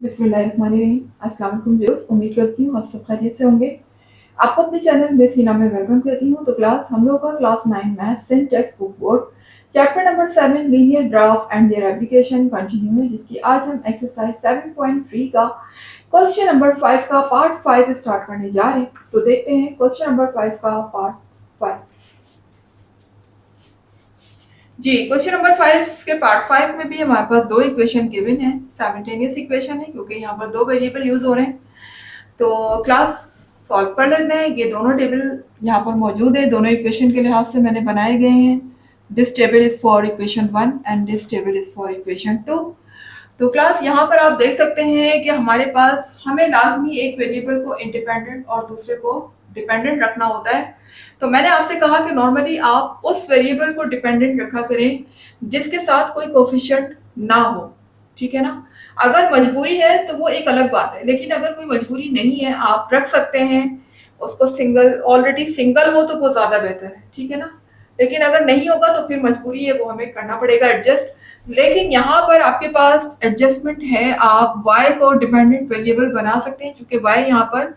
बिस्मिल्लाहिर्रहमानिर्रहीम। अस्सलाम वालेकुम व्यूअर्स, उम्मीद करती हूँ आप सब खैरियत से होंगे। आपको अपने चैनल में सीना में वेलकम करती हूँ। तो क्लास हम लोग का class 9 math syntax book board chapter number 7 linear graph and their application continue है, जिसकी आज हम एक्सरसाइज 7.3 का क्वेश्चन नंबर 5 का पार्ट 5 स्टार्ट करने जा रहे हैं। तो देखते हैं क्वेश्चन नंबर 5 का पार्ट 5। जी, क्वेश्चन नंबर 5 के पार्ट 5 में भी हमारे पास दो इक्वेशन गिवन है, साइमल्टेनियस इक्वेशन है क्योंकि यहाँ पर दो वेरिएबल यूज हो रहे हैं। तो क्लास सॉल्व कर लेते हैं। ये दोनों टेबल यहाँ पर मौजूद है, दोनों इक्वेशन के लिहाज से मैंने बनाए गए हैं। This table is for equation 1 and this table is for equation 2। तो क्लास यहाँ पर आप देख सकते हैं कि हमारे पास हमें लाजमी एक वेरिएबल को इंडिपेंडेंट और दूसरे को डिपेंडेंट रखना होता है। तो मैंने आपसे कहा कि नॉर्मली आप उस वेरिएबल को डिपेंडेंट रखा करें जिसके साथ कोई कोफिशिएंट ना हो, ठीक है ना। अगर मजबूरी है तो वो एक अलग बात है, लेकिन अगर कोई मजबूरी नहीं है आप रख सकते हैं उसको सिंगल। ऑलरेडी सिंगल हो तो वो ज्यादा बेहतर है, ठीक है ना। लेकिन अगर नहीं होगा तो फिर मजबूरी है, वो हमें करना पड़ेगा एडजस्ट। लेकिन यहाँ पर आपके पास एडजस्टमेंट है, आप y को डिपेंडेंट वेरिएबल बना सकते हैं क्योंकि y यहाँ पर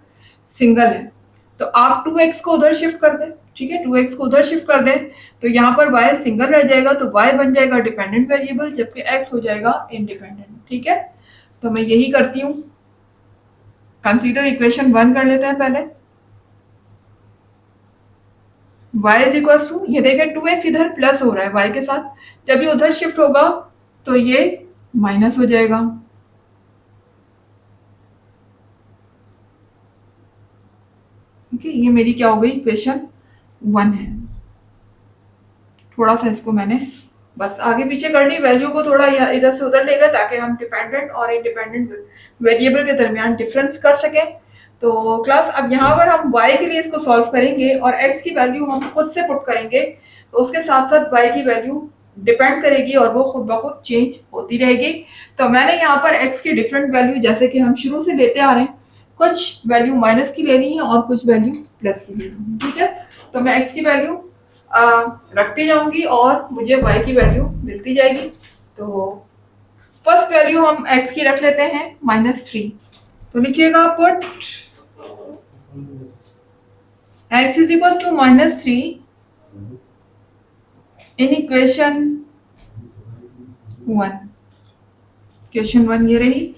सिंगल है। तो आप 2x को उधर शिफ्ट कर दें, ठीक है, 2x को उधर शिफ्ट कर दें तो यहाँ पर y सिंगल रह जाएगा, तो y बन जाएगा डिपेंडेंट वेरिएबल जबकि x हो जाएगा इंडिपेंडेंट, ठीक है। तो मैं यही करती हूँ। कंसीडर इक्वेशन 1 कर लेते हैं पहले। y इज इक्वल टू, ये देखें 2x इधर प्लस हो रहा है y के साथ, जब ये उधर शिफ्ट होगा तो ये माइनस हो जाएगा। ठीक है, ये मेरी क्या हो गई, इक्वेशन 1 है। थोड़ा सा इसको मैंने बस आगे पीछे कर ली, वैल्यू को थोड़ा इधर से उधर लेगा ताकि हम डिपेंडेंट और इंडिपेंडेंट वेरिएबल के दरमियान डिफरेंस कर सकें। तो क्लास अब यहाँ पर हम y के लिए इसको सॉल्व करेंगे और x की वैल्यू हम खुद से पुट करेंगे, तो उसके साथ साथ y की वैल्यू डिपेंड करेगी और वो खुद ब खुद चेंज होती रहेगी। तो मैंने यहाँ पर x की डिफरेंट वैल्यू जैसे कि हम शुरू से लेते आ रहे हैं, कुछ वैल्यू माइनस की लेनी है और कुछ वैल्यू प्लस की लेनी है, ठीक है। तो मैं x की वैल्यू रखती जाऊंगी और मुझे y की वैल्यू मिलती जाएगी। तो फर्स्ट वैल्यू हम x की रख लेते हैं -3। तो लिखिएगा put x is equal to -3 in equation 1। Equation 1 ये रही,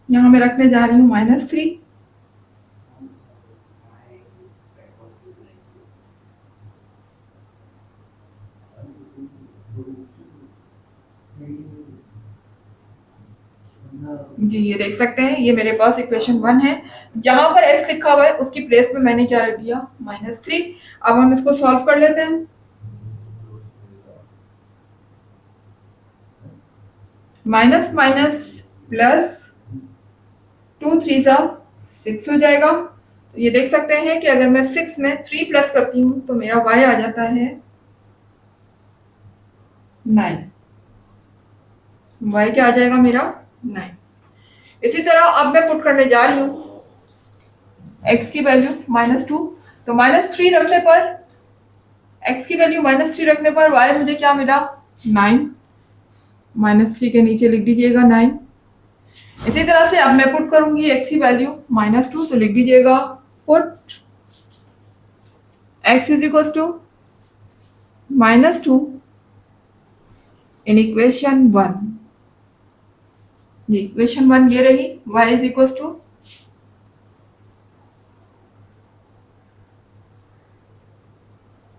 यहां मैं रखने जा रही हूँ -3। जी, ये देख सकते हैं, ये मेरे पास इक्वेशन 1 है। जहां पर x लिखा हुआ है उसकी प्लेस में मैंने क्या रख दिया, -3। अब हम इसको सॉल्व कर लेते हैं। माइनस माइनस प्लस 2 3 6 हो जाएगा। तो ये देख सकते हैं कि अगर मैं 6 में 3 प्लस करती हूँ तो मेरा y आ जाता है 9। y क्या आ जाएगा मेरा 9। इसी तरह अब मैं पुट करने जा रही हूँ x की वैल्यू -2। तो -3 रखने पर, x की वैल्यू -3 रखने पर y मुझे क्या मिला, 9। -3 के नीचे लिख दीजिएगा 9। इसी तरह से अब मैं पुट करूंगी x की वैल्यू -2, तो लिख दीजिएगा put x is equal to -2 in equation 1। ये इक्वेशन 1 ये रही, y इज इक्वल टू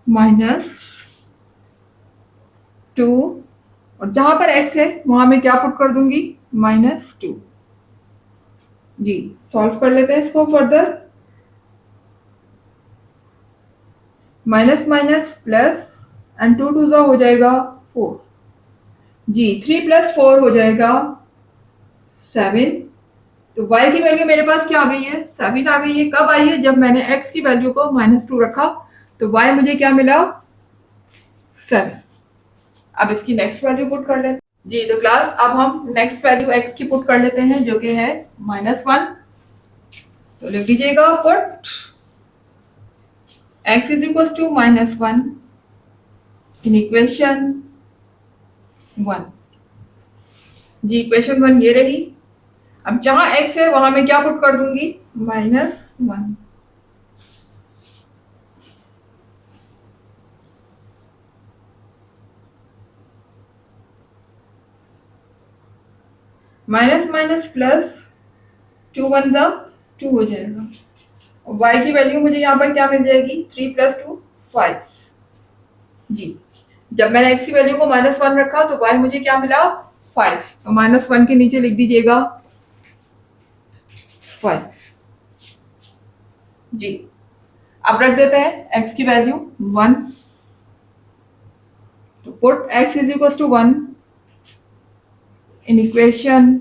-2 और जहां पर x है वहां मैं क्या पुट कर दूंगी, -2। जी, सॉल्व कर लेते हैं इसको further. Minus minus plus and 2 2 हो जाएगा 4। जी, 3 + 4 हो जाएगा 7। तो y की वैल्यू मेरे पास क्या आ गई है, 7 आ गई है। कब आई है, जब मैंने x की वैल्यू को -2 रखा तो y मुझे क्या मिला, 7। अब इसकी नेक्स्ट वैल्यू पुट कर लेते हैं। जी, तो क्लास अब हम नेक्स्ट वैल्यू x की पुट कर लेते हैं जो कि है -1। तो लिख लीजिएगा put x is equal to -1 in equation 1। जी, इक्वेशन 1 ये रही। अब जहां x है वहां मैं क्या पुट कर दूंगी, -1। माइनस माइनस प्लस, 2 वन जा 2 हो जाएगा। और y की वैल्यू मुझे यहाँ पर क्या मिल जाएगी, 3 + 2 5। जी, जब मैंने x की वैल्यू को -1 रखा तो y मुझे क्या मिला, 5। तो -1 के नीचे लिख दीजिएगा 5। जी, अब रख देते हैं x की वैल्यू 1। तो put x = 1 in equation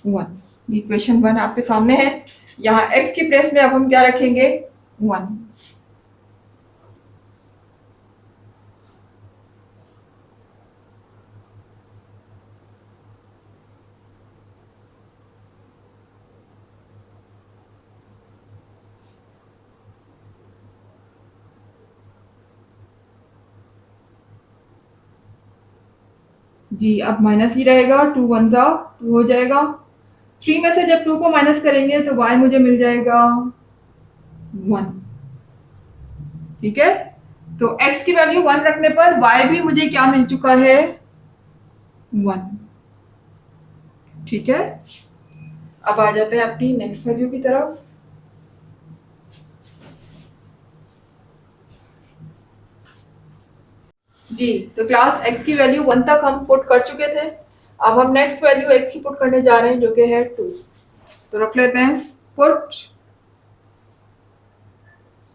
1। Equation 1 आपके सामने है। यहाँ x की प्लेस में अब हम क्या रखेंगे, 1। जी, अब माइनस ही रहेगा, 2 वन जा 2 हो जाएगा। 3 में से जब 2 को माइनस करेंगे तो y मुझे मिल जाएगा 1। ठीक है, तो x की वैल्यू 1 रखने पर y भी मुझे क्या मिल चुका है, 1। ठीक है, अब आ जाते हैं अपनी नेक्स्ट वैल्यू की तरफ। जी, तो क्लास x की वैल्यू 1 तक हम पुट कर चुके थे। अब हम नेक्स्ट वैल्यू x की पुट करने जा रहे हैं जो कि है 2। तो रख लेते हैं पुट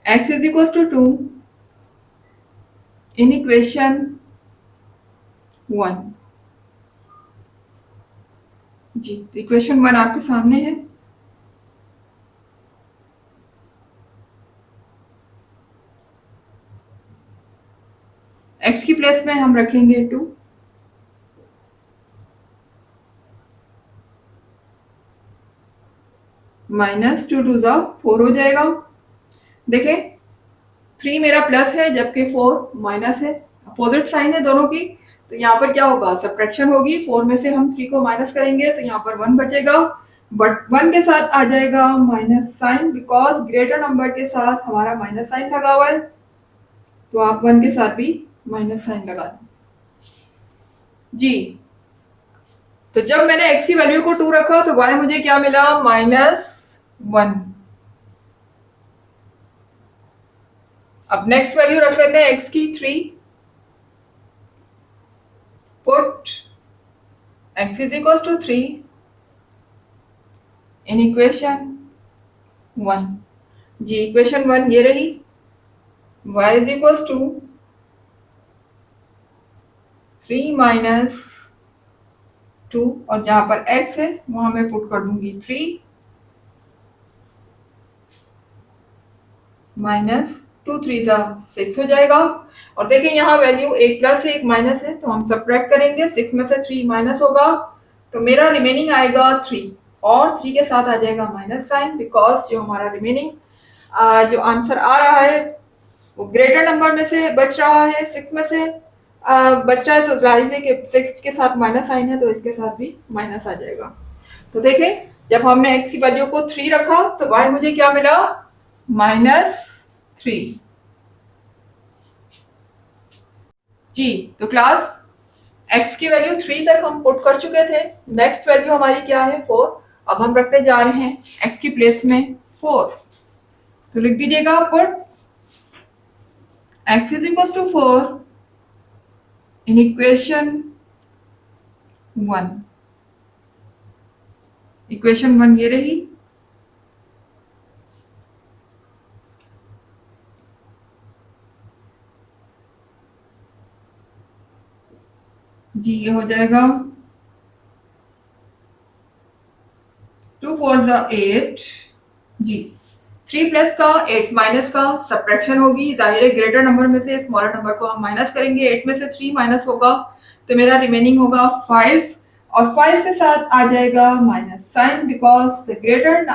x = 2 इन इक्वेशन 1। जी, तो इक्वेशन 1 आपके सामने है। x की प्लेस में हम रखेंगे 2। -2 2 जा 4 हो जाएगा। देखें, 3 मेरा प्लस है जबकि 4 माइनस है, अपोजिट साइन है दोनों की। तो यहाँ पर क्या होगा, सब्ट्रैक्शन होगी। 4 में से हम 3 को माइनस करेंगे तो यहाँ पर 1 बचेगा, बट 1 के साथ आ जाएगा minus sign, because greater number के साथ हमारा माइनस साइन लगा हुआ है। तो आप 1 के साथ भी माइनस साइन लगा दें। जी, तो जब मैंने x की वैल्यू को 2 रखा तो y मुझे क्या मिला, -1। अब नेक्स्ट वैल्यू रख लेते हैं x की 3। Put x = 3 in equation 1। जी, इक्वेशन 1 ये रही। y = 3 - 2, और जहां पर x है वहां मैं पुट कर दूंगी 3 - 2 3 जा 6 हो जाएगा। और देखिए यहाँ वैल्यू एक प्लस है एक माइनस है, तो हम सब्ट्रैक्ट करेंगे। 6 में से 3 माइनस होगा तो मेरा रिमेनिंग आएगा 3, और 3 के साथ आ जाएगा माइनस साइन, बिकॉज जो हमारा रिमेनिंग जो आंसर आ रहा है वो ग्रेटर नंबर में से बच रहा है। 6 में से बच रहा है तो जाहिर है कि 6 के साथ माइनस साइन है तो इसके साथ भी माइनस आ जाएगा। तो देखें, जब हमने x की वैल्यू को 3 रखा तो y मुझे क्या मिला, -3। जी, तो क्लास x की वैल्यू 3 तक हम पुट कर चुके थे। नेक्स्ट वैल्यू हमारी क्या है, 4। अब हम रखने जा रहे हैं x की प्लेस में 4। तो लिख दीजिएगा put x = 4 in equation 1। Equation 1 ये रही। जी, ये हो जाएगा 2 4 जा 8। जी, 3 प्लस का 8 माइनस का सब्ट्रैक्शन होगी। जाहिर है ग्रेटर नंबर में से स्मॉलर नंबर को हम माइनस करेंगे। 8 में से 3 माइनस होगा तो मेरा रिमेनिंग होगा 5, और 5 के साथ आ जाएगा minus sign, because the greater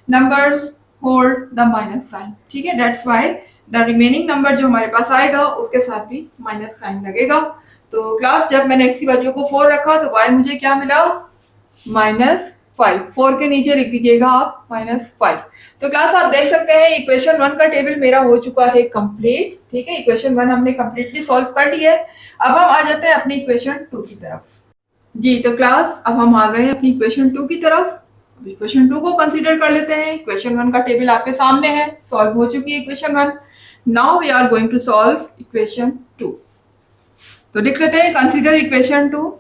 number hold the minus sign. ठीक है, that's why the remaining number जो हमारे पास आएगा उसके साथ भी माइनस साइन लगेगा। तो क्लास जब मैंने x की वैल्यू को 4 रखा तो y मुझे क्या मिला, -5, 4 के नीचे लिख दीजिएगा आप -5। तो क्लास आप देख सकते हैं इक्वेशन 1 का टेबल मेरा हो चुका है कंप्लीट। ठीक है, इक्वेशन 1 हमने कंप्लीटली सॉल्व कर लिया है। अब हम आ जाते हैं अपनी इक्वेशन 2 की तरफ। जी, तो क्लास अब हम आ गए अपनी इक्वेशन 2 की तरफ। अब इक्वेशन 2 को कंसीडर कर लेते हैं। इक्वेशन 1 का टेबल आपके सामने है, सॉल्व हो चुकी है equation 1। Now we are going to solve equation 2। तो लिख लेते हैं कंसीडर इक्वेशन 2।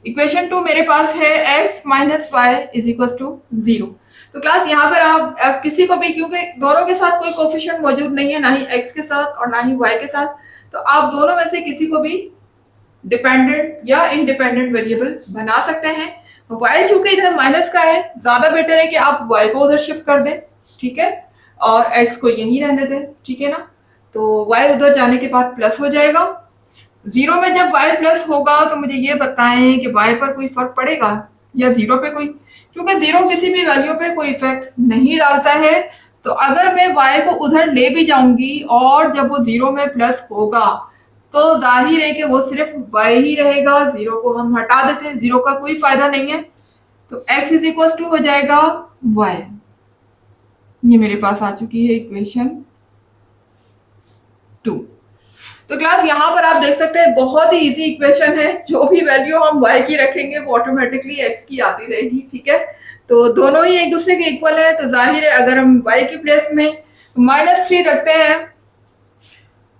इक्वेशन 2 मेरे पास है x minus y is equal to 0। तो क्लास यहाँ पर आप किसी को भी, क्योंकि दोनों के साथ कोई कोफिशिएंट मौजूद नहीं है, ना ही x के साथ और ना ही y के साथ, तो आप दोनों में से किसी को भी डिपेंडेंट या इंडिपेंडेंट वेरिएबल बना सकते हैं। y चूंकि इधर माइनस का है, ज्यादा बेटर है कि आप y को उधर शिफ्ट कर दें, ठीक है, और x को यहीं रहने दें, ठीक है ना। तो y उधर जाने के बाद प्लस हो जाएगा। 0 में जब y प्लस होगा तो मुझे ये बताएं कि y पर कोई फर्क पड़ेगा या 0 पे कोई, क्योंकि 0 किसी भी वैल्यू पे कोई इफेक्ट नहीं डालता है। तो अगर मैं y को उधर ले भी जाऊंगी और जब वो 0 में प्लस होगा तो जाहिर है कि वो सिर्फ y ही रहेगा, 0 को हम हटा देते हैं, 0 का कोई फायदा नहीं है। तो x इज इक्वल टू हो जाएगा y। ये मेरे पास आ चुकी है इक्वेशन 2। तो क्लास यहाँ पर आप देख सकते हैं बहुत ही इजी इक्वेशन है। जो भी वैल्यू हम y की रखेंगे वो ऑटोमेटिकली x की आती रहेगी, ठीक है। तो दोनों ही एक दूसरे के इक्वल है, तो जाहिर है अगर हम y की प्लेस में -3 रखते हैं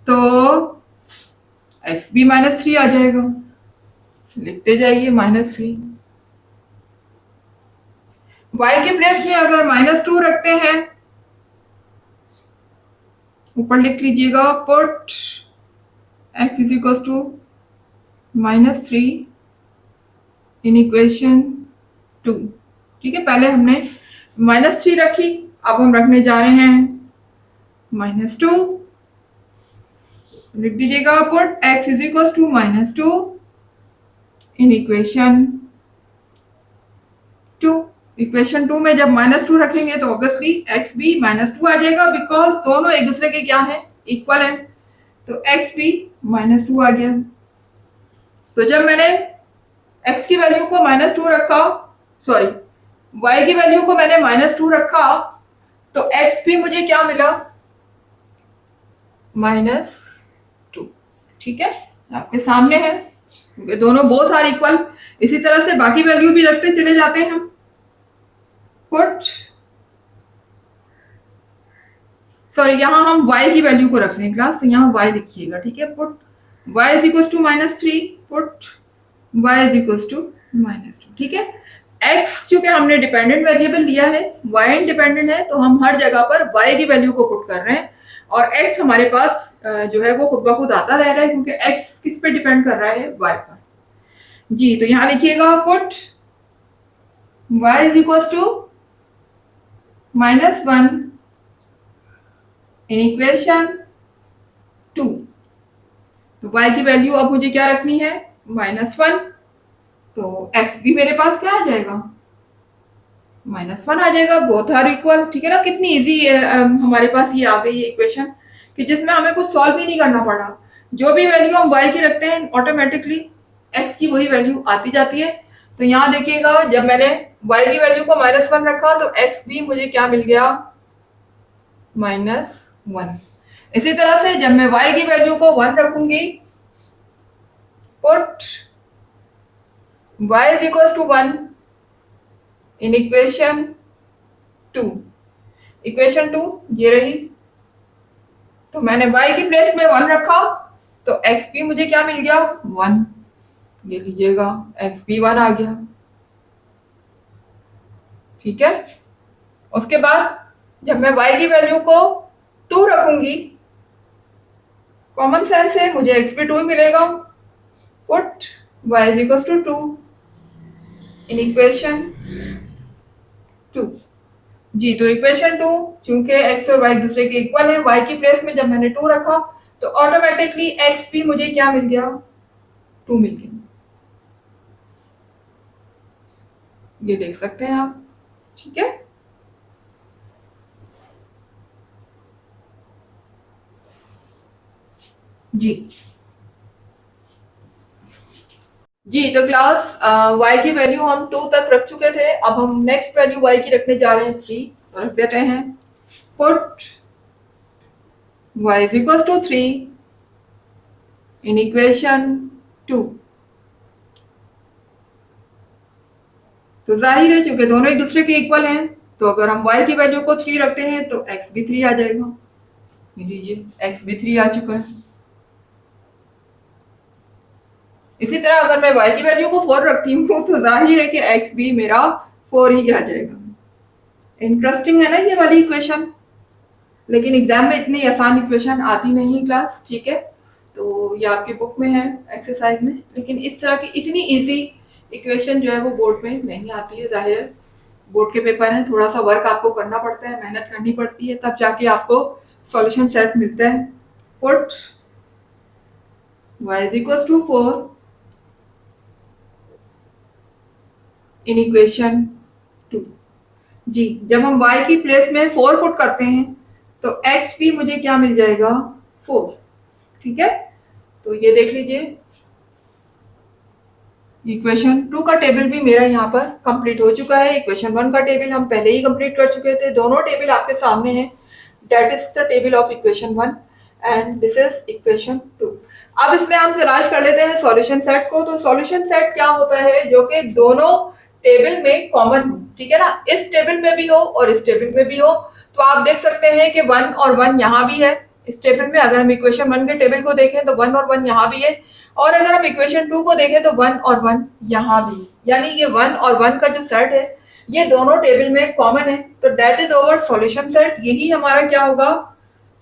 तो x भी -3 आ जाएगा। लिखते जाइए -3। y की प्लेस में अगर -2 रखते हैं, ऊपर लिख लीजिएगा put x is equal to -3 in equation 2। ठीक है, पहले हमने -3 रखी, अब हम रखने जा रहे हैं -2। लिख दीजिएगा put x is equal to -2 in equation 2। Equation 2 में जब -2 रखेंगे तो ऑब्वियसली x भी -2 आ जाएगा, बिकॉज दोनों एक दूसरे के क्या है, इक्वल है। तो x भी -2 आ गया। तो जब मैंने x की वैल्यू को -2 रखा, सॉरी y की वैल्यू को मैंने -2 रखा, तो x भी मुझे क्या मिला, -2। ठीक है, आपके सामने है, क्योंकि दोनों बोथ आर इक्वल। इसी तरह से बाकी वैल्यू भी रखते चले जाते हैं हम। पुट, सॉरी यहाँ हम y की वैल्यू को रख रहे हैं क्लास, तो यहाँ y लिखिएगा, ठीक है। Put y is equal to -3, put y is equal to -2। ठीक है, x चूंकि हमने डिपेंडेंट वेरिएबल लिया है, y इंडिपेंडेंट है, तो हम हर जगह पर y की वैल्यू को पुट कर रहे हैं, और x हमारे पास जो है वो खुद ब खुद आता रह रहा है, क्योंकि x किस पे डिपेंड कर रहा है, y पर। जी, तो यहाँ लिखिएगा put y is equal to -1 in equation 2। तो y की वैल्यू अब मुझे क्या रखनी है, -1। तो x भी मेरे पास क्या आ जाएगा, -1 आ जाएगा। Both are equal. ठीक है ना, कितनी इजी हमारे पास ये आ गई है इक्वेशन, कि जिसमें हमें कुछ सॉल्व ही नहीं करना पड़ा। जो भी वैल्यू हम y की रखते हैं ऑटोमेटिकली x की वही वैल्यू आती जाती है। तो यहाँ देखिएगा, जब मैंने y की वैल्यू को -1 रखा तो x भी मुझे क्या मिल गया, -1। इसी तरह से जब मैं y की वैल्यू को 1 रखूंगी, put y is equal to 1 in equation 2। Equation 2 ये रही। तो मैंने y की प्लेस में 1 रखा, तो x भी मुझे क्या मिल गया, 1। ये लीजिएगा, x भी 1 आ गया। ठीक है, उसके बाद जब मैं y की वैल्यू को 2 रखूंगी, कॉमन सेंस है, मुझे x भी 2 मिलेगा। Put y is equal to 2 in equation 2। जी, तो इक्वेशन 2 चूंकि x और y एक दूसरे के इक्वल है, y की प्लेस में जब मैंने 2 रखा तो ऑटोमेटिकली x भी मुझे क्या मिल गया, 2 मिल गया। ये देख सकते हैं आप। ठीक है, जी जी तो क्लास y की वैल्यू हम 2 तक रख चुके थे, अब हम नेक्स्ट वैल्यू y की रखने जा रहे हैं 3, तो रख देते हैं put y is equal to 3 in equation 2। तो जाहिर है चूंकि दोनों एक दूसरे के इक्वल हैं, तो अगर हम y की वैल्यू को 3 रखते हैं तो x भी 3 आ जाएगा। ये लीजिए x भी 3 आ चुका है। इसी तरह अगर मैं y की वैल्यू को 4 रखती हूँ तो जाहिर है कि x भी मेरा 4 ही आ जाएगा। इंटरेस्टिंग है ना ये वाली इक्वेशन, लेकिन एग्जाम में इतनी आसान इक्वेशन आती नहीं है क्लास, ठीक है। तो ये आपकी बुक में है एक्सरसाइज में, लेकिन इस तरह की इतनी इजी इक्वेशन जो है वो बोर्ड में नहीं आती है। जाहिर है बोर्ड के पेपर है, थोड़ा सा वर्क आपको करना पड़ता है, मेहनत करनी पड़ती है, तब जाके आपको सॉल्यूशन सेट मिलता है। Put y is equal to 4 in equation 2। जी जब हम y की प्लेस में 4 पुट करते हैं तो x भी मुझे क्या मिल जाएगा 4, ठीक है। तो ये देख लीजिए इक्वेशन 2 का टेबल भी मेरा यहाँ पर कंप्लीट हो चुका है। इक्वेशन 1 का टेबल हम पहले ही कंप्लीट कर चुके थे, दोनों टेबल आपके सामने हैं। That is the table of equation 1 and this is equation 2। अब इसमें हम तलाश कर लेते हैं सॉल्यूशन सेट को। तो सॉल्यूशन सेट क्या होता है, जो कि दोनों टेबल में कॉमन हो, ठीक है ना, इस टेबल में भी हो और इस टेबल में भी हो। तो आप देख सकते हैं कि 1 और 1 यहाँ भी है इस टेबल में। अगर हम इक्वेशन 1 के टेबल को देखें तो 1 और 1 यहाँ भी है, और अगर हम इक्वेशन 2 को देखें तो 1 और 1 यहाँ भी, यानी ये 1 और 1 का जो सेट है ये दोनों टेबल में कॉमन है। तो that is our solution set, यही हमारा क्या होगा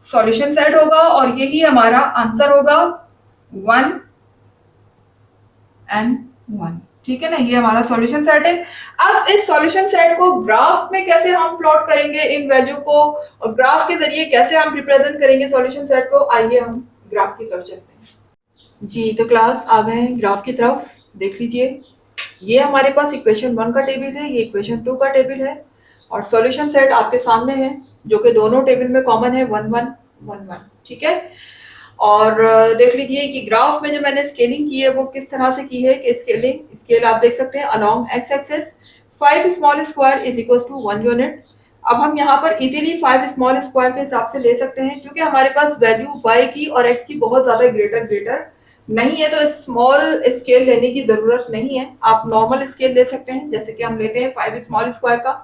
सॉल्यूशन सेट होगा, और यही हमारा आंसर होगा 1 एंड 1, ठीक है ना। ये हमारा सॉल्यूशन सेट है। अब इस सॉल्यूशन सेट को ग्राफ में कैसे हम प्लॉट करेंगे इन वैल्यू को, और ग्राफ के जरिए कैसे हम रिप्रेजेंट करेंगे सॉल्यूशन सेट को, आइए हम ग्राफ की तरफ चलते हैं। जी तो क्लास आ गए हैं ग्राफ की तरफ। देख लीजिए ये हमारे पास इक्वेशन 1 का टेबल है, ये इक्वेशन 2 का टेबल है, और सॉल्यूशन सेट आपके सामने है जो कि दोनों टेबल में कॉमन है 1 1 1 1, ठीक है। और देख लीजिए कि ग्राफ में जो मैंने स्केलिंग की है वो किस तरह से की है कि स्केल आप देख सकते हैं along x axis 5 small square is equal to 1 unit. अब हम यहाँ पर इजीली 5 स्मॉल स्क्वायर के हिसाब से ले सकते हैं, क्योंकि हमारे पास वैल्यू y की और x की बहुत ज्यादा ग्रेटर नहीं है, तो स्मॉल स्केल लेने की जरूरत नहीं है। आप नॉर्मल स्केल ले सकते हैं, जैसे कि हम लेते हैं 5 स्मॉल स्क्वायर का।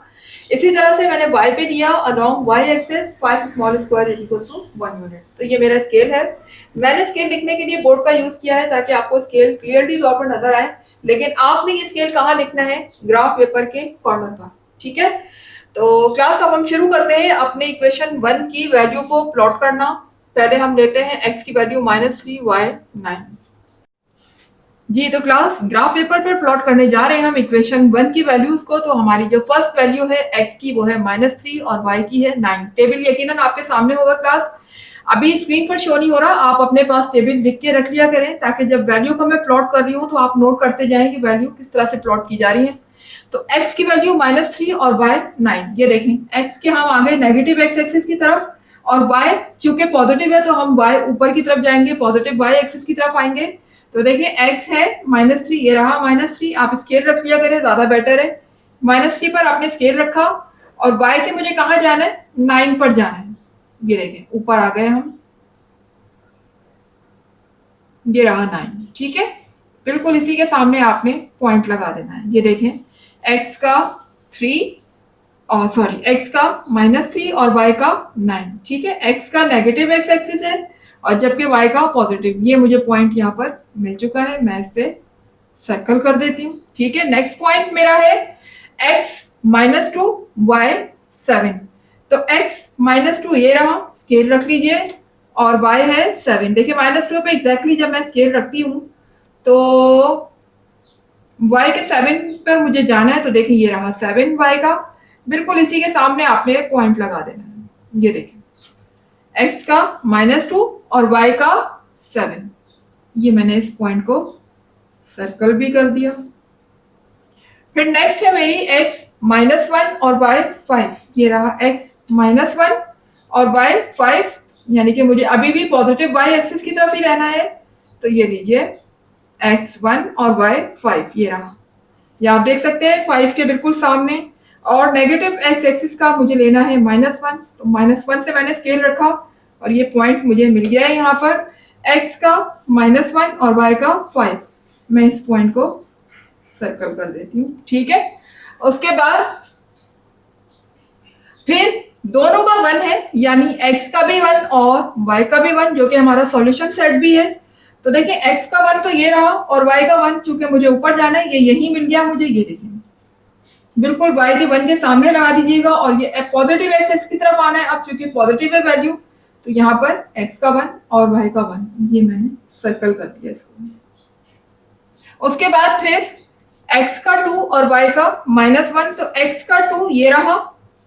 इसी तरह से मैंने y पे लिया along y axis 5 small square is equal to 1 unit. तो ये मेरा स्केल है। मैंने स्केल लिखने के लिए बोर्ड का यूज किया है ताकि आपको स्केल क्लियरली तौर पर नजर आए, लेकिन आपने ये स्केल कहाँ लिखना है ग्राफ पेपर के कॉर्नर पर, ठीक है। तो क्लास अब हम शुरू करते हैं अपने इक्वेशन 1 की वैल्यू को प्लॉट करना। पहले हम लेते हैं x की वैल्यू -3 y 9। जी तो क्लास ग्राफ पेपर पर प्लॉट करने जा रहे हैं हम इक्वेशन 1 की वैल्यूज को। तो हमारी जो फर्स्ट वैल्यू है x की वो है -3 और y की है 9। टेबल यकीनन आपके सामने होगा क्लास, अभी स्क्रीन पर शो नहीं हो रहा, आप अपने पास टेबल लिख के रख लिया करें ताकि जब वैल्यू को मैं प्लॉट कर रही हूँ तो आप नोट करते जाएं कि वैल्यू किस तरह से प्लॉट की जा रही है। तो x की वैल्यू -3 और y 9। ये देखें x के हम आ गए नेगेटिव x एक्सिस की तरफ, और y चूंकि पॉजिटिव है तो हम y ऊपर की तरफ जाएंगे, पॉजिटिव y एक्सिस की तरफ आएंगे। तो देखिए x है -3, ये रहा -3, आप स्केल रख लिया करें ज्यादा बेटर है। -3 पर आपने स्केल रखा, और y के मुझे कहाँ जाना है 9 पर जाना है। ये देखें ऊपर आ गए हम, ये रहा 9, ठीक है। बिल्कुल इसी के सामने आपने पॉइंट लगा देना है। ये देखें x का 3 और सॉरी x का -3 और y का 9, ठीक है। x का नेगेटिव x एक्सिस है और जबकि y का पॉजिटिव। ये मुझे पॉइंट यहाँ पर मिल चुका है, मैं इस पे सर्कल कर देती हूँ, ठीक है। नेक्स्ट पॉइंट मेरा है x -2 y 7। तो x -2 ये रहा, स्केल रख लीजिए, और y है 7। देखिए -2 पे एग्जैक्टली जब मैं स्केल रखती हूँ तो y के 7 पर मुझे जाना है। तो देखिए ये रहा 7 y का, बिल्कुल इसी के सामने आपने पॉइंट लगा देना है। ये देखिए x का -2 और y का 7, ये मैंने इस पॉइंट को सर्कल भी कर दिया। फिर नेक्स्ट है मेरी x -1 और y 5। ये रहा x -1 और y 5, यानी कि मुझे अभी भी पॉजिटिव y एक्सिस की तरफ ही रहना है। तो ये लीजिए x1 और y5 ये रहा। ये आप देख सकते हैं 5 के बिल्कुल सामने। और नेगेटिव x एक्सिस का मुझे लेना है -1, तो -1 से मैंने स्केल रखा और ये पॉइंट मुझे मिल गया है यहाँ पर x का -1 और y का 5। मैं इस पॉइंट को सर्कल कर देती हूँ, ठीक है। उसके बाद फिर दोनों का 1 है, यानी x का भी 1 और y का भी 1, जो कि हमारा सॉल्यूशन सेट भी है। तो देखिए x का 1 तो ये रहा और y का 1 चूंकि मुझे ऊपर जाना है, ये यही मिल गया मुझे। ये देखिए बिल्कुल y के 1 के सामने लगा दीजिएगा और ये पॉजिटिव x की तरफ आना है। अब चूंकि पॉजिटिव है वैल्यू, तो यहाँ पर x का 1 और y का 1 ये मैंने सर्कल कर दिया इसको। उसके बाद फिर x का 2 और y का -1, तो x का 2 ये रहा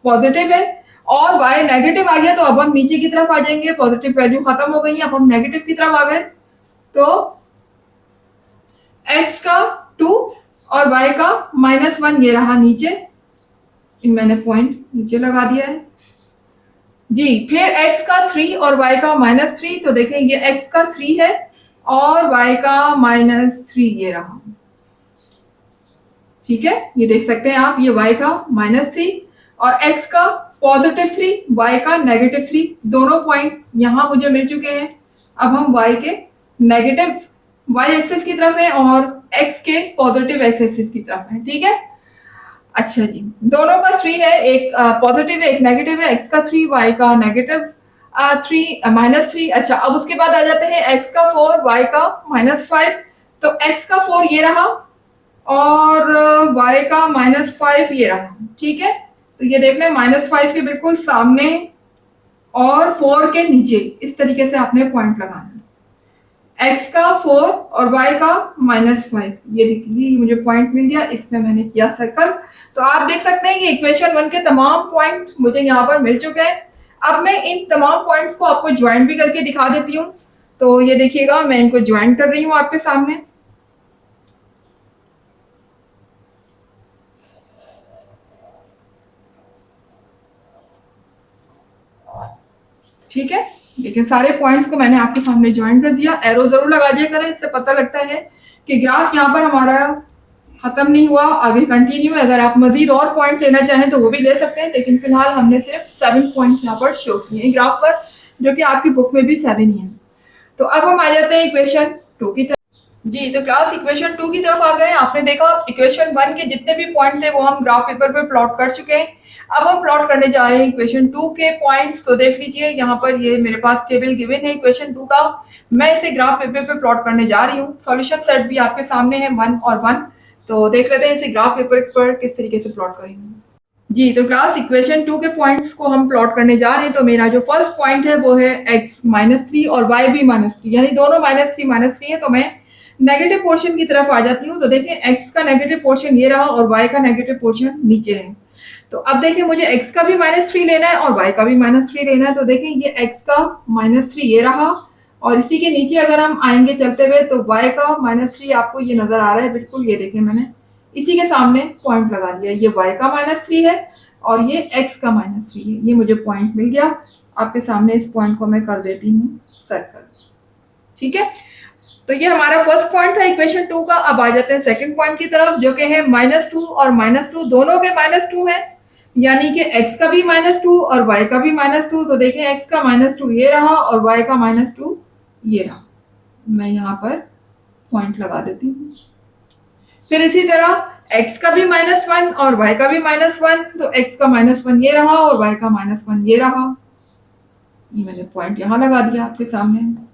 पॉजिटिव है और y नेगेटिव आ गया, तो अब हम नीचे की तरफ आ जाएंगे। पॉजिटिव वैल्यू खत्म हो गई, अब हम नेगेटिव की तरफ आ गए। तो x का 2 और y का -1 ये रहा नीचे, मैंने पॉइंट नीचे लगा दिया है जी। फिर x का 3 और y का -3, तो देखें ये x का 3 है और y का -3 ये रहा, ठीक है। ये देख सकते हैं आप, ये y का -3 और x का +3, y का -3, दोनों पॉइंट यहां मुझे मिल चुके हैं। अब हम y के नेगेटिव y एक्सिस की तरफ है और x के पॉजिटिव x एक्सिस की तरफ है, ठीक है। अच्छा जी, दोनों का 3 है, एक पॉजिटिव है एक नेगेटिव है। x का 3 y का -3। अच्छा, अब उसके बाद आ जाते हैं x का 4 y का -5, तो x का 4 ये रहा और y का -5 ये रहा, ठीक है। तो ये देख लें -5 के बिल्कुल सामने और 4 के नीचे, इस तरीके से आपने पॉइंट लगाना है। x का 4 और y का -5 ये देखिए मुझे पॉइंट मिल गया, इसमें मैंने किया सर्कल। तो आप देख सकते हैं कि इक्वेशन 1 के तमाम पॉइंट मुझे यहाँ पर मिल चुके हैं। अब मैं इन तमाम पॉइंट्स को आपको ज्वाइंट भी करके दिखा देती हूँ। तो ये देखिएगा मैं इनको ज्वाइंट कर रही हूँ आपके सामने। ठीक है, देखिए सारे पॉइंट्स को मैंने आपके सामने ज्वाइन कर दिया। एरो जरूर लगा दिया करें, इससे पता लगता है कि ग्राफ यहाँ पर हमारा खत्म नहीं हुआ, आगे कंटिन्यू है। अगर आप मजीद और पॉइंट लेना चाहें तो वो भी ले सकते हैं, लेकिन फिलहाल हमने सिर्फ 7 पॉइंट यहाँ पर शो किए हैं ग्राफ पर, जो कि आपकी बुक में भी 7 ही है। तो अब हम आ जाते हैं इक्वेशन 2 की तरफ। जी, तो क्लास इक्वेशन 2 की तरफ आ गए। आपने देखा इक्वेशन 1 के जितने भी पॉइंट थे वो हम ग्राफ पेपर पे प्लॉट कर चुके हैं। अब हम प्लॉट करने जा रहे हैं इक्वेशन 2 के पॉइंट्स। तो देख लीजिए यहाँ पर ये मेरे पास टेबल गिवन है इक्वेशन 2 का, मैं इसे ग्राफ पेपर पे प्लॉट करने जा रही हूँ। सॉल्यूशन सेट भी आपके सामने है 1 और 1। तो देख लेते हैं इसे ग्राफ पेपर पर किस तरीके से प्लॉट करेंगे। जी, तो क्लास इक्वेशन 2 के पॉइंट्स को हम प्लॉट करने जा रहे हैं। तो मेरा जो फर्स्ट पॉइंट है वो है x -3 और y भी -3, यानी दोनों -3 है। तो मैं नेगेटिव पोर्शन की तरफ आ जाती हूँ। तो देखिए x का नेगेटिव पोर्शन ये रहा और y का नेगेटिव पोर्शन नीचे है। तो अब देखिए मुझे x का भी -3 लेना है और y का भी -3 लेना है। तो देखिए ये x का -3 ये रहा और इसी के नीचे अगर हम आएंगे चलते हुए तो y का -3 आपको ये नजर आ रहा है बिल्कुल। ये देखिए मैंने इसी के सामने पॉइंट लगा दिया, ये y का -3 है और ये x का -3 है। ये मुझे पॉइंट मिल गया आपके सामने। इस पॉइंट को मैं कर देती हूँ सर्कल, ठीक है। तो ये हमारा फर्स्ट पॉइंट था इक्वेशन 2 का। अब आ जाते हैं सेकंड पॉइंट की तरफ, जो कि है -2 और -2, दोनों के -2 है, यानी कि x का भी -2 और y का भी -2। तो देखें x का -2 ये रहा और y का -2 ये रहा। मैं यहाँ पर पॉइंट लगा देती हूँ। फिर इसी तरह x का भी -1 और y का भी -1, तो x का -1 ये रहा और y का -1 ये रहा। ये मैंने पॉइंट यहाँ लगा दिया आपके सामने।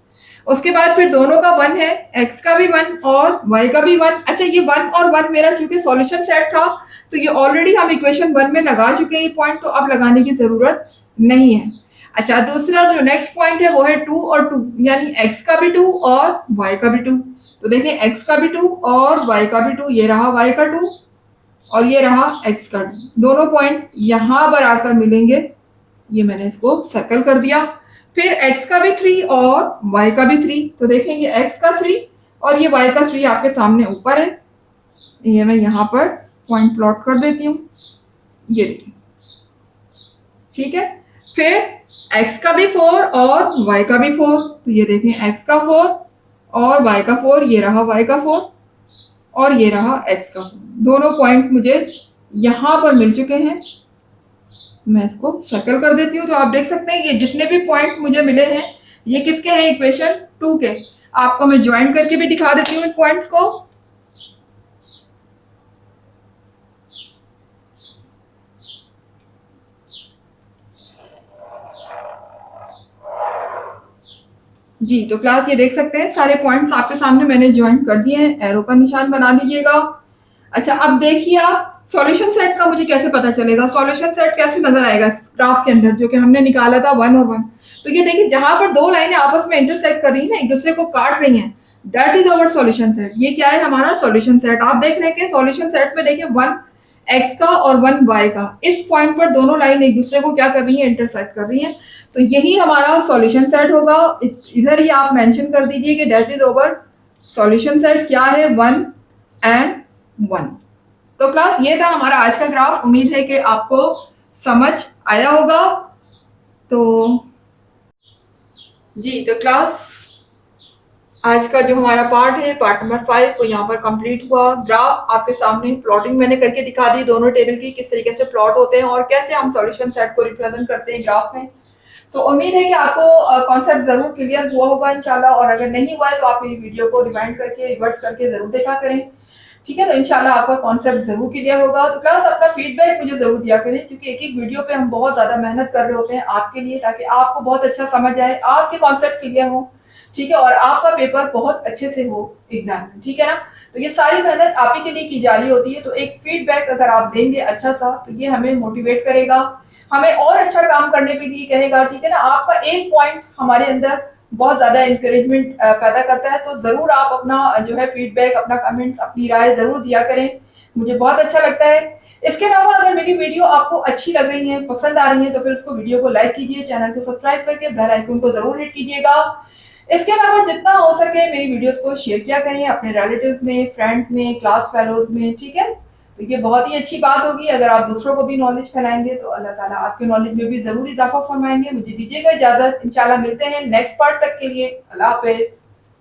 उसके बाद फिर दोनों का 1 है, x का भी 1 और y का भी 1। अच्छा, ये 1 और 1 मेरा चूंकि सॉल्यूशन सेट था तो ये ऑलरेडी हम इक्वेशन 1 में लगा चुके हैं पॉइंट, तो अब लगाने की जरूरत नहीं है। अच्छा, दूसरा जो नेक्स्ट पॉइंट है वो है 2 और 2, यानी x का भी 2 और y का भी 2। तो देखिए x का भी 2 और y का भी 2, ये रहा y का 2 और ये रहा x का 2। दोनों पॉइंट यहां पर आकर मिलेंगे, ये मैंने इसको सर्कल कर दिया। फिर x का भी 3 और y का भी 3। तो देखेंगे x का 3 और ये y का 3 आपके सामने ऊपर है। ये मैं यहाँ पर पॉइंट प्लॉट कर देती हूँ, ये देखिए, ठीक है। फिर x का भी 4 और y का भी 4। तो ये देखें x का 4 और y का 4, ये रहा y का 4 और ये रहा x का 4। दोनों पॉइंट मुझे यहां पर मिल चुके हैं। मैं इसको सर्कल कर देती हूँ। तो आप देख सकते हैं ये जितने भी पॉइंट मुझे मिले हैं ये किसके हैं, इक्वेशन 2 के। आपको मैं ज्वाइन करके भी दिखा देती हूँ इन पॉइंट्स को। जी तो क्लास ये देख सकते हैं सारे पॉइंट्स आपके सामने मैंने ज्वाइन कर दिए हैं। एरो का निशान बना दीजिएगा। अच्छा अब देखिए आप सॉल्यूशन सेट का मुझे कैसे पता चलेगा, सॉल्यूशन सेट कैसे नजर आएगा इस ग्राफ के अंदर जो कि हमने निकाला था 1 और 1। तो ये देखिए जहां पर दो लाइनें आपस में इंटरसेक्ट कर रही हैं, एक दूसरे को काट रही हैं, that is our solution set. ये क्या है, हमारा सॉल्यूशन सेट। आप देख रहे हैं कि सॉल्यूशन सेट में देखिए 1 x का और 1 y का, इस पॉइंट पर दोनों लाइन एक दूसरे को क्या कर रही है, इंटरसेक्ट कर रही है। तो यही हमारा सॉल्यूशन सेट होगा। इधर ही आप मेंशन कर दीजिए कि that is our solution set क्या है, 1 एंड 1। तो क्लास ये था हमारा आज का ग्राफ। उम्मीद है कि आपको समझ आया होगा। तो जी तो क्लास आज का जो हमारा पार्ट है, पार्ट नंबर 5, वो यहाँ पर कंप्लीट हुआ। ग्राफ आपके सामने प्लॉटिंग मैंने करके दिखा दी दोनों टेबल की, किस तरीके से प्लॉट होते हैं और कैसे हम सॉल्यूशन सेट को रिप्रेजेंट करते हैं ग्राफ में। तो उम्मीद है कि आपको कॉन्सेप्ट जरूर क्लियर हुआ होगा इंशाल्लाह। और अगर नहीं हुआ है तो आप मेरी वीडियो को रिवाइंड करके रिवर्स करके जरूर देखा करें, ठीक है। तो इंशाल्लाह आपका कॉन्सेप्ट जरूर क्लियर होगा। तो क्लास अपना फीडबैक मुझे जरूर दिया करें, क्योंकि एक एक वीडियो पे हम बहुत ज्यादा मेहनत कर रहे होते हैं आपके लिए, ताकि आपको बहुत अच्छा समझ आए, आपके कॉन्सेप्ट क्लियर हो, ठीक है, और आपका पेपर बहुत अच्छे से हो एग्जाम में, ठीक है ना। तो ये सारी मेहनत आप ही के लिए की जा रही होती है। तो एक फीडबैक अगर आप देंगे अच्छा सा, तो ये हमें मोटिवेट करेगा, हमें और अच्छा काम करने के लिए कहेगा, ठीक है ना। आपका एक पॉइंट हमारे अंदर बहुत ज्यादा इंकरेजमेंट पैदा करता है। तो जरूर आप अपना जो है फीडबैक, अपना कमेंट्स, अपनी राय जरूर दिया करें, मुझे बहुत अच्छा लगता है। इसके अलावा अगर मेरी वीडियो आपको अच्छी लग रही है, पसंद आ रही है, तो फिर उसको वीडियो को लाइक कीजिए, चैनल को सब्सक्राइब करके बेल आइकन को जरूर हिट कीजिएगा। इसके अलावा जितना हो सके मेरी वीडियोस को शेयर किया करें अपने रिलेटिव्स में, फ्रेंड्स में, क्लास फेलोज में, ठीक है। तो ये बहुत ही अच्छी बात होगी अगर आप दूसरों को भी नॉलेज फैलाएंगे, तो अल्लाह ताला आपके नॉलेज में भी जरूर इजाफा फरमाएंगे। मुझे दीजिएगा इजाजत, इंशाल्लाह मिलते हैं नेक्स्ट पार्ट तक के लिए। अल्लाह हाफिज।